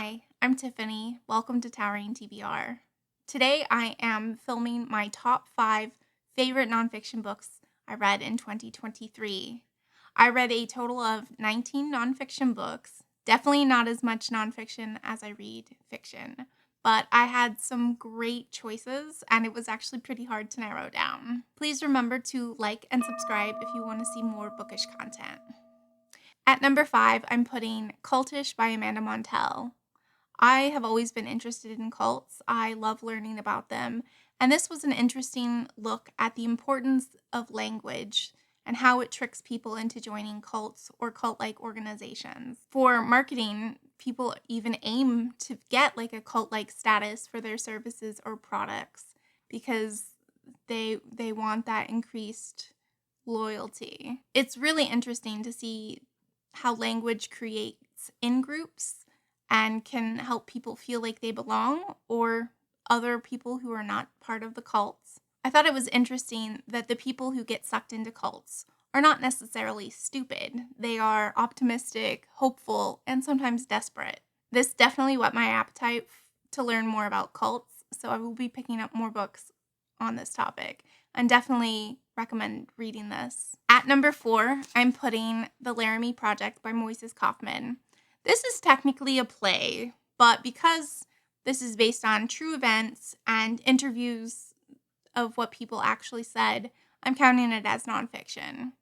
Hi, I'm Tiffany. Welcome to Towering TBR. Today I am filming my top 5 favorite nonfiction books I read in 2023. I read a total of 19 nonfiction books, definitely not as much nonfiction as I read fiction, but I had some great choices and it was actually pretty hard to narrow down. Please remember to like and subscribe if you want to see more bookish content. At number 5, I'm putting Cultish by Amanda Montell. I have always been interested in cults. I love learning about them. And this was an interesting look at the importance of language and how it tricks people into joining cults or cult like organizations. For marketing, people even aim to get like a cult like status for their services or products because they want that increased loyalty. It's really interesting to see how language creates in groups and can help people feel like they belong or other people who are not part of the cults. I thought it was interesting that the people who get sucked into cults are not necessarily stupid. They are optimistic, hopeful, and sometimes desperate. This definitely whet my appetite to learn more about cults, so I will be picking up more books on this topic and definitely recommend reading this. At number 4, I'm putting The Laramie Project by Moises Kaufman. This is technically a play, but because this is based on true events and interviews of what people actually said, I'm counting it as nonfiction.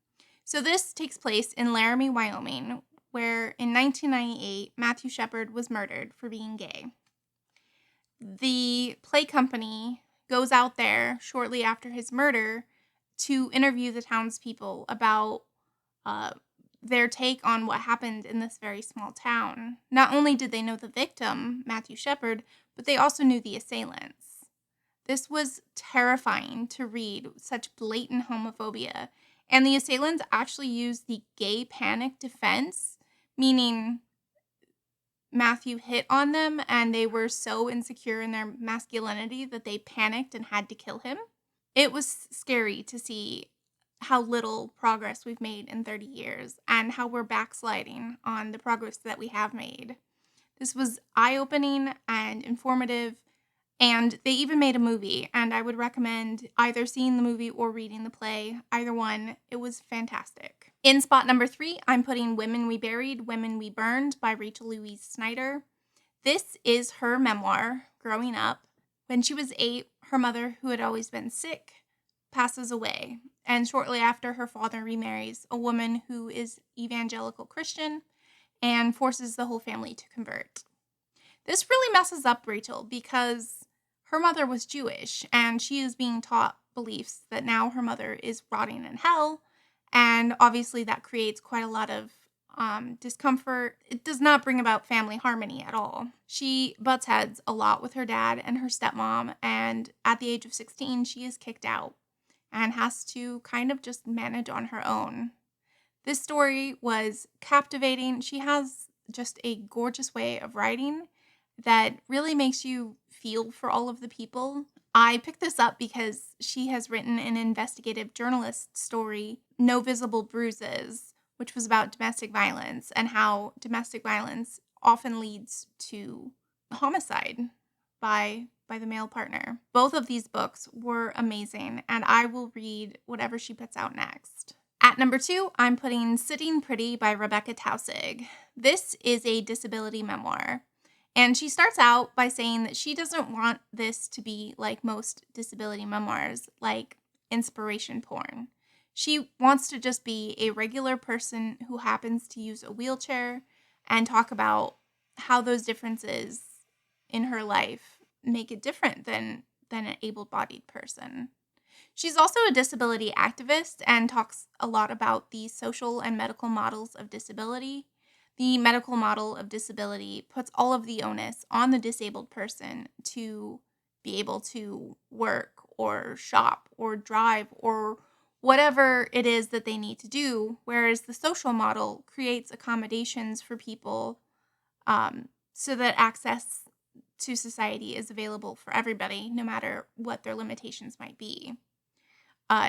So this takes place in Laramie, Wyoming, where in 1998, Matthew Shepard was murdered for being gay. The play company goes out there shortly after his murder to interview the townspeople about their take on what happened in this very small town. Not only did they know the victim, Matthew Shepard, but they also knew the assailants. This was terrifying to read, such blatant homophobia. And the assailants actually used the gay panic defense, meaning Matthew hit on them and they were so insecure in their masculinity that they panicked and had to kill him. It was scary to see how little progress we've made in 30 years and how we're backsliding on the progress that we have made. This was eye-opening and informative, and they even made a movie, and I would recommend either seeing the movie or reading the play. Either one, it was fantastic. In spot number 3, I'm putting Women We Buried, Women We Burned by Rachel Louise Snyder. This is her memoir, growing up. When she was 8, her mother, who had always been sick, passes away, and shortly after, her father remarries a woman who is evangelical Christian and forces the whole family to convert. This really messes up Rachel because her mother was Jewish and she is being taught beliefs that now her mother is rotting in hell, and obviously that creates quite a lot of discomfort. It does not bring about family harmony at all. She butts heads a lot with her dad and her stepmom, and at the age of 16, she is kicked out and has to kind of just manage on her own. This story was captivating. She has just a gorgeous way of writing that really makes you feel for all of the people. I picked this up because she has written an investigative journalist story, No Visible Bruises, which was about domestic violence and how domestic violence often leads to homicide by the male partner. Both of these books were amazing, and I will read whatever she puts out next. At number 2, I'm putting Sitting Pretty by Rebecca Tausig. This is a disability memoir. And she starts out by saying that she doesn't want this to be like most disability memoirs, like inspiration porn. She wants to just be a regular person who happens to use a wheelchair and talk about how those differences in her life make it different than an able-bodied person. She's also a disability activist and talks a lot about the social and medical models of disability. The medical model of disability puts all of the onus on the disabled person to be able to work or shop or drive or whatever it is that they need to do, whereas the social model creates accommodations for people so that access to society is available for everybody, no matter what their limitations might be.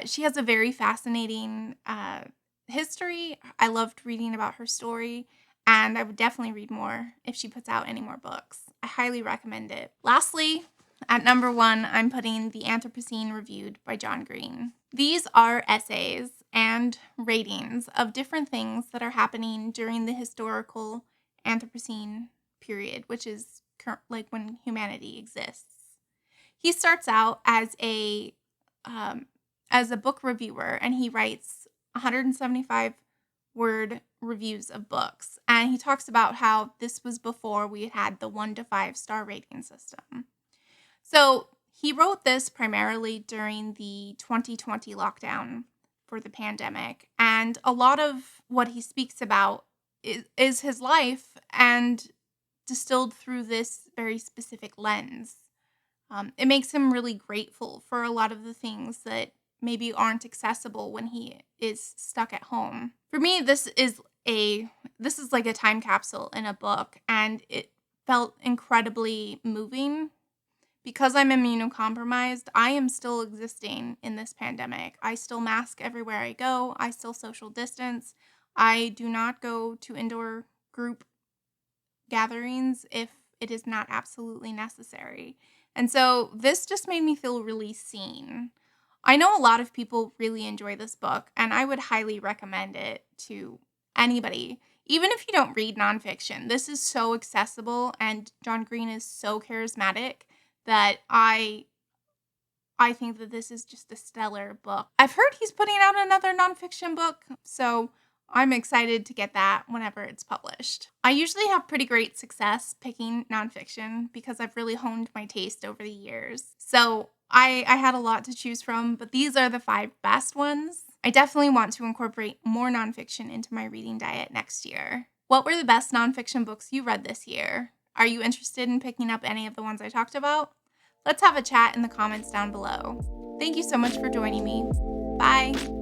She has a very fascinating history. I loved reading about her story, and I would definitely read more if she puts out any more books. I highly recommend it. Lastly, at number 1, I'm putting The Anthropocene Reviewed by John Green. These are essays and ratings of different things that are happening during the historical Anthropocene period, which is like when humanity exists. He starts out as a book reviewer, and he writes 175 word reviews of books. And he talks about how this was before we had the 1 to 5 star rating system. So he wrote this primarily during the 2020 lockdown for the pandemic. And a lot of what he speaks about is his life and distilled through this very specific lens. It makes him really grateful for a lot of the things that maybe aren't accessible when he is stuck at home. For me, this is like a time capsule in a book, and it felt incredibly moving. Because I'm immunocompromised, I am still existing in this pandemic. I still mask everywhere I go. I still social distance. I do not go to indoor group gatherings if it is not absolutely necessary. And so this just made me feel really seen. I know a lot of people really enjoy this book, and I would highly recommend it to anybody. Even if you don't read nonfiction, this is so accessible, and John Green is so charismatic that I think that this is just a stellar book. I've heard he's putting out another nonfiction book, so I'm excited to get that whenever it's published. I usually have pretty great success picking nonfiction because I've really honed my taste over the years. So I had a lot to choose from, but these are the 5 best ones. I definitely want to incorporate more nonfiction into my reading diet next year. What were the best nonfiction books you read this year? Are you interested in picking up any of the ones I talked about? Let's have a chat in the comments down below. Thank you so much for joining me. Bye.